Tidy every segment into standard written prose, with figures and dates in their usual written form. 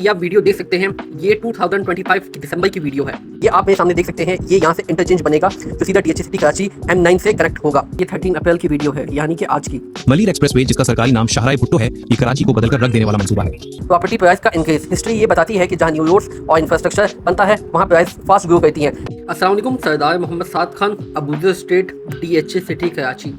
ये आप वीडियो देख सकते हैं, ये 2025 की दिसंबर की वीडियो है। ये आप मेरे सामने देख सकते हैं, ये यहाँ से इंटरचेंज बनेगा जो सीधा DHA सिटी कराची M9 से कनेक्ट होगा। ये 13 अप्रैल की वीडियो है, यानी कि आज की। मलीर एक्सप्रेसवे, जिसका सरकारी नाम शाहराह भुट्टो है, ये कराची को बदलकर रख देने वाला मंसूबा है। प्रॉपर्टी प्राइस का इंक्रीज। हिस्ट्री ये बताती है कि जहाँ न्यू रोड्स और इंफ्रास्ट्रक्चर बनता है वहाँ प्राइस फास्ट ग्रो करती हैं। अस्सलाम वालेकुम, Sardar Mohammad Saad Khan, Abuzar street, DHA city Karachi.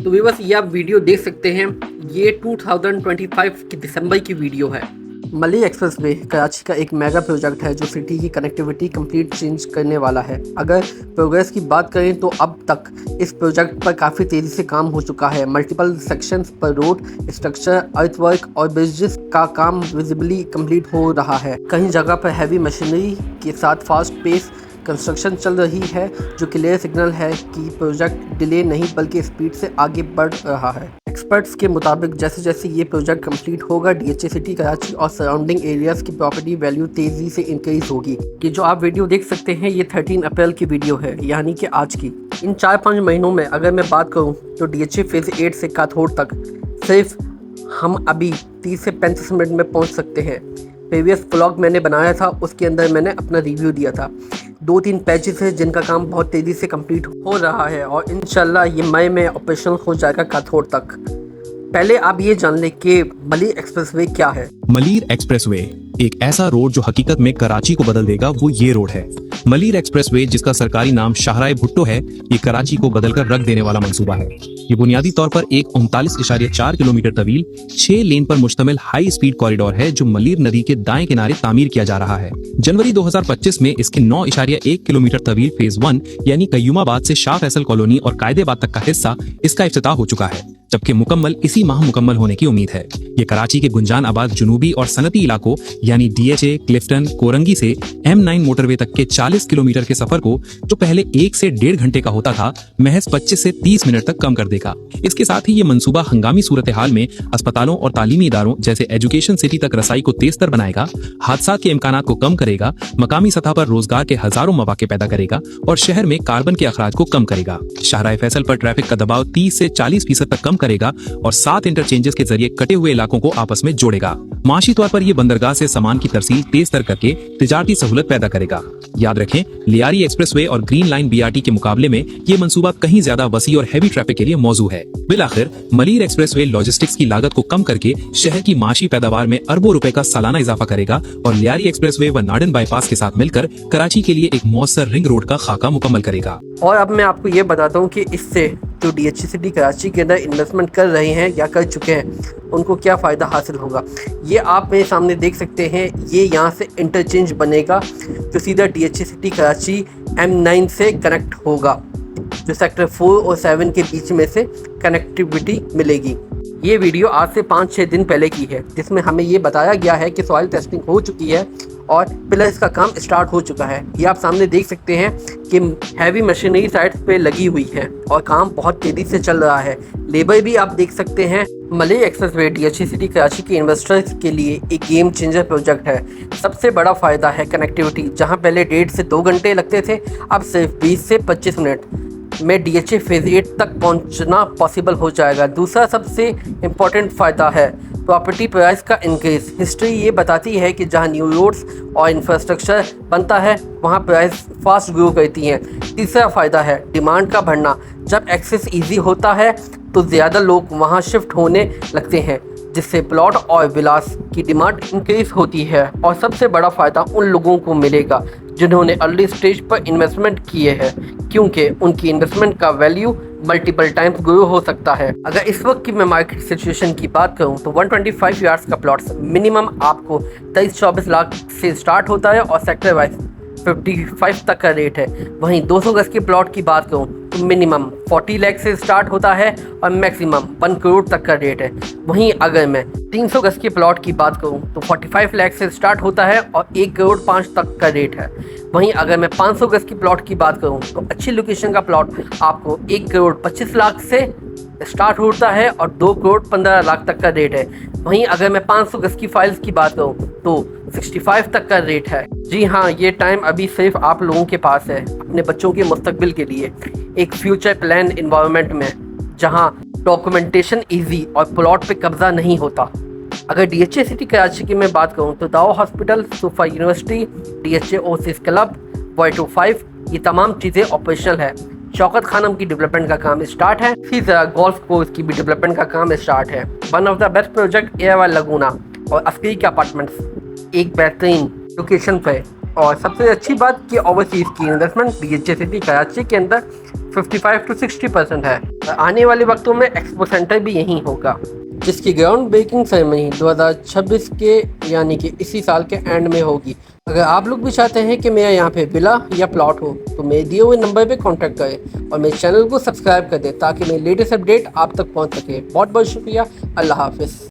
तो व्यूअर्स, ये आप वीडियो देख सकते हैं, ये 2025 की दिसंबर की वीडियो है। मलीर एक्सप्रेसवे कराची का एक मेगा प्रोजेक्ट है जो सिटी की कनेक्टिविटी कंप्लीट चेंज करने वाला है। अगर प्रोग्रेस की बात करें तो अब तक इस प्रोजेक्ट पर काफ़ी तेज़ी से काम हो चुका है। मल्टीपल सेक्शंस पर रोड स्ट्रक्चर, अर्थवर्क और ब्रिजेस का काम विजिबली कंप्लीट हो रहा है। कई जगह पर हैवी मशीनरी के साथ फास्ट पेस कंस्ट्रक्शन चल रही है, जो क्लियर सिग्नल है कि प्रोजेक्ट डिले नहीं बल्कि स्पीड से आगे बढ़ रहा है। एक्सपर्ट्स के मुताबिक जैसे जैसे ये प्रोजेक्ट कंप्लीट होगा, DHA सिटी कराची और सराउंडिंग एरियाज़ की प्रॉपर्टी वैल्यू तेज़ी से इंक्रीज होगी। ये जो आप वीडियो देख सकते हैं, ये 13 अप्रैल की वीडियो है, यानी कि आज की। इन 4-5 महीनों में अगर मैं बात करूँ तो DHA फेज़ 8 से काथोड़ तक सिर्फ हम अभी 30 से 35 मिनट में पहुँच सकते हैं। प्रीवियस व्लॉग मैंने बनाया था, उसके अंदर मैंने अपना रिव्यू दिया था। 2-3 पैचेस है जिनका काम बहुत तेज़ी से कंप्लीट हो रहा है और इंशाल्लाह ये मई में ऑपरेशनल हो जाएगा काथोड़ तक। पहले आप ये जान लें कि मलीर एक्सप्रेसवे क्या है। मलीर एक्सप्रेसवे एक ऐसा रोड जो हकीकत में कराची को बदल देगा, वो ये रोड है। मलीर एक्सप्रेसवे, जिसका सरकारी नाम शाहराह भुट्टो है, ये कराची को बदलकर रख देने वाला मंसूबा है। ये बुनियादी तौर पर एक 39.4 किलोमीटर तवील 6 लेन पर मुश्तमिल हाई स्पीड कॉरिडोर है जो मलीर नदी के दाएं किनारे तामीर किया जा रहा है। जनवरी 2025 में इसके 9.1 किलोमीटर तवील फेज 1 यानी कयूमाबाद से शाह फैसल कॉलोनी और कायदेबाद तक का हिस्सा इसका इफ्तिताह हो चुका है, जबकि मुकम्मल इसी माह मुकम्मल होने की उम्मीद है। ये कराची के गुंजान आबाद जुनूबी और सनती इलाकों यानी DHA, क्लिफ्टन, कोरंगी से M9 मोटरवे तक के 40 किलोमीटर के सफर को, जो पहले 1 से 1.5 घंटे का होता था, महज 25 से 30 मिनट तक कम कर देगा। इसके साथ ही ये मंसूबा हंगामी सूरत हाल में अस्पतालों और तालीमी इदारों जैसे एजुकेशन सिटी तक रसाई को तेज तर बनाएगा, हादसा के इम्कानात को कम करेगा, मकामी सतह पर रोजगार के हजारों मौके पैदा करेगा और शहर में कार्बन के अखराज को कम करेगा। शाहराह फैसल पर ट्रैफिक का दबाव 30 से 40% तक कम करेगा और 7 इंटरचेंजेस के जरिए कटे हुए इलाकों को आपस में जोड़ेगा। माशी तौर पर यह बंदरगाह से सामान की तरसील तेज तर करके तिजारती सहूलत पैदा करेगा। याद रखें, लियारी एक्सप्रेसवे और ग्रीन लाइन BRT के मुकाबले में ये मंसूबा कहीं ज्यादा वसी और हैवी ट्रैफिक के लिए मौजू है। बिलाखिर मलीर एक्सप्रेसवे लॉजिस्टिक्स की लागत को कम करके शहर की माशी पैदावार में अरबों रुपए का सालाना इजाफा करेगा और लियारी एक्सप्रेसवे व नाडन बाईपास के साथ मिलकर कराची के लिए एक मौसर रिंग रोड का खाका मुकम्मल करेगा। और अब मैं आपको ये बताता हूँ कि इससे जो DHA सिटी कराची के अंदर इन्वेस्टमेंट कर रहे हैं या कर चुके हैं, उनको क्या फ़ायदा हासिल होगा। ये आप मेरे सामने देख सकते हैं, ये यहाँ से इंटरचेंज बनेगा जो सीधा DHA सिटी कराची M9 से कनेक्ट होगा, जो सेक्टर 4 और 7 के बीच में से कनेक्टिविटी मिलेगी। ये वीडियो आज से 5-6 दिन पहले की है, जिसमें हमें ये बताया गया है कि सॉइल टेस्टिंग हो चुकी है और पिलर्स का काम स्टार्ट हो चुका है। ये आप सामने देख सकते हैं कि हैवी मशीनरी साइट्स पे लगी हुई है और काम बहुत तेज़ी से चल रहा है। लेबर भी आप देख सकते हैं। Malir expressway DHA city Karachi के इन्वेस्टर्स के लिए एक गेम चेंजर प्रोजेक्ट है। सबसे बड़ा फ़ायदा है कनेक्टिविटी। जहां पहले 1.5 से 2 घंटे लगते थे, अब सिर्फ 20 से 25 मिनट में DHA फेज़ 8 तक पहुंचना पॉसिबल हो जाएगा। दूसरा सबसे इम्पोर्टेंट फ़ायदा है प्रॉपर्टी प्राइस का इंक्रीज। हिस्ट्री ये बताती है कि जहां न्यू रोड्स और इंफ्रास्ट्रक्चर बनता है वहां प्राइस फास्ट ग्रो करती हैं। तीसरा फ़ायदा है डिमांड का बढ़ना। जब एक्सेस इजी होता है तो ज़्यादा लोग वहां शिफ्ट होने लगते हैं, जिससे प्लॉट और विलास की डिमांड इंक्रीज होती है। और सबसे बड़ा फ़ायदा उन लोगों को मिलेगा जिन्होंने अर्ली स्टेज पर इन्वेस्टमेंट किए हैं, क्योंकि उनकी इन्वेस्टमेंट का वैल्यू मल्टीपल टाइम्स ग्रो हो सकता है। अगर इस वक्त की मैं मार्केट सिचुएशन की बात करूं तो 125 यार्ड्स का प्लॉट्स मिनिमम आपको 23-24 लाख से स्टार्ट होता है और सेक्टर वाइज 55 तक का रेट है। वहीं 200 गज के प्लॉट की बात करूं तो मिनिमम 40 लाख से स्टार्ट होता है और मैक्सिमम 1 करोड़ तक का रेट है। वहीं अगर मैं 300 गज के प्लॉट की बात करूं तो 45 लाख से स्टार्ट होता है और 1 करोड़ 5 तक का रेट है। वहीं अगर मैं 500 गज की प्लॉट की बात करूं तो अच्छी लोकेशन का प्लॉट आपको 1 करोड़ 25 लाख से स्टार्ट होता है और 2 करोड़ 15 लाख तक का रेट है। वहीं अगर मैं 500 गज की फाइल्स की बात करूं तो 65 तक का रेट है। जी हाँ, ये टाइम अभी सिर्फ आप लोगों के पास है अपने बच्चों के मुस्तकबिल के लिए एक फ्यूचर प्लान इन्वायरमेंट में, जहाँ डॉक्यूमेंटेशन इजी और प्लॉट पे कब्जा नहीं होता। अगर DHA सिटी कराची की मैं बात करूं तो दावा hospital, Suffa university, DHA oasis club, Y25 ये तमाम चीज़ें ऑपरेशनल है। शौकत खानम की डेवलपमेंट का काम स्टार्ट है। इसी तरह गोल्फ कोर्स की भी डेवलपमेंट का काम स्टार्ट है। One of the best project Airwell Laguna और अस्करी के अपार्टमेंट्स एक बेहतरीन लोकेशन पे। और सबसे अच्छी बात कि ओवरसीज की इन्वेस्टमेंट DHA सिटी कराची के अंदर 55 to 60% है। आने वाले वक्तों में एक्सपो सेंटर भी यहीं होगा, जिसकी ग्राउंड ब्रेकिंग सेरेमनी 2026 के यानी कि इसी साल के एंड में होगी। अगर आप लोग भी चाहते हैं कि मेरा यहाँ पे विला या प्लॉट हो तो मेरे दिए हुए नंबर पे कांटेक्ट करें और मेरे चैनल को सब्सक्राइब कर दें ताकि मेरी लेटेस्ट अपडेट आप तक पहुँच सके। बहुत बहुत शुक्रिया। अल्लाह हाफिज़।